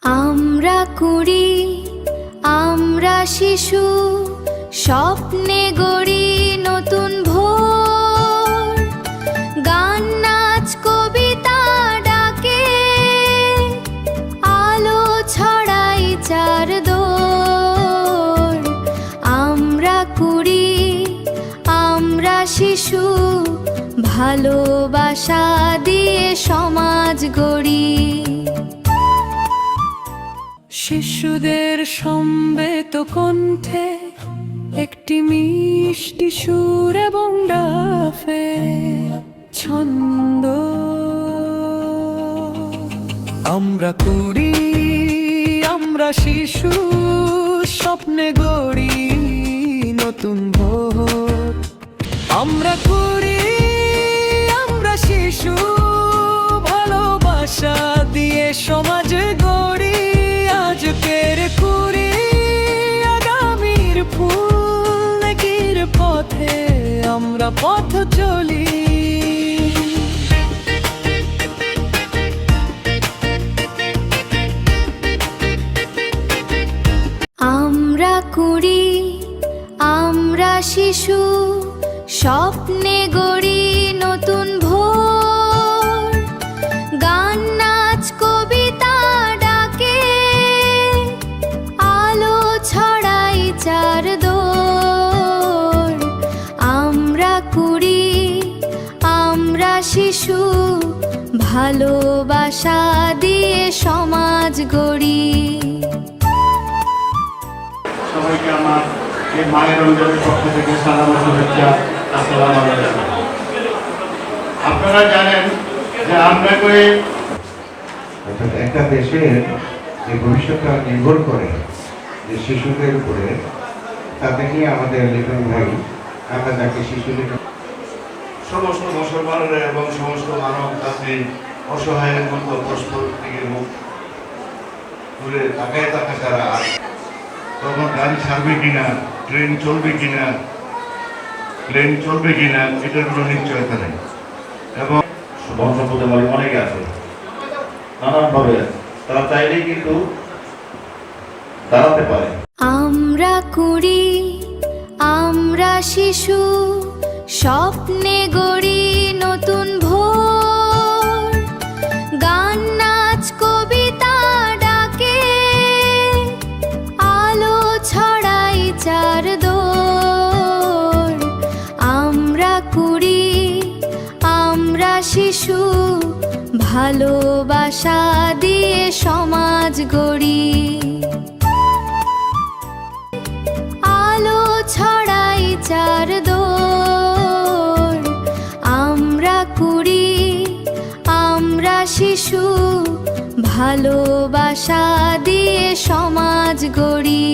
আমরা কুড়ি, আমরা শিশু, স্বপ্নে গড়ি নতুন ভোর। গান নাচ কবিতা ডাকে, আলো ছড়াই চারদোর। আমরা কুড়ি, আমরা শিশু, ভালোবাসা দিয়ে সমাজ গড়ি। শিশুদের সমবেত কণ্ঠে একটি মিষ্টি সুর এবং ডাফে ছন্দ। আমরা কুড়ি, আমরা শিশু, স্বপ্নে গড়ি নতুন ভোর। আমরা কুড়ি, আমরা শিশু, ভালোবাসা দিয়ে সমাজ গড়ি। আজকের কুড়ি, আগামীর ফুল, নেকির পথে আমরা পথ চলি। আমরা কুড়ি, আমরা শিশু, স্বপ্নে গড়ি নতুন ভোর। গান নাচ কবিতা ডাকে, আলো ছড়াই চারদোর। আমরা কুড়ি, আমরা শিশু, ভালোবাসা দিয়ে সমাজ গড়ি। সবাইকে আমার এই মায়ের রঞ্জনের পক্ষ থেকে সালাম ও শুভেচ্ছা। আসসালামু আলাইকুম। আপনারা জানেন যে আমরা করে একটা দেশের যে ভবিষ্যৎটা নির্ভর করে যে শিশুদের উপরে, তাতে নিয়ে আমাদের লিটন ভাই, আমরা যাকে শিশু লিটন, সমস্ত মুসলমানরা এবং সমস্ত মানব জাতি অসহায়ের মতো পরস্পর দিকে মুখ তুলে তাকায় থাকা ছাড়া তখন গাড়ি ছাড়বে কিনা, ট্রেন চলবে কিনা, প্লেন চলবে কিনা, এটার কোনো নিশ্চয়তা নেই। এবং বংশপদে অনেকে আছে নানানভাবে, তারা চাইলেই কিন্তু দাঁড়াতে পারে। আমরা কুড়ি, আমরা শিশু, স্বপ্নে গড়ি নতুন ভোর। গান নাচ কবিতা ডাকে, আলো ছড়াই চারদোর। আমরা কুড়ি, আমরা শিশু, ভালোবাসা দিয়ে সমাজ গড়ি। আলো ছড়াই চারদোর। আমরা কুড়ি, আমরা শিশু, ভালোবাসা দিয়ে সমাজ গড়ি।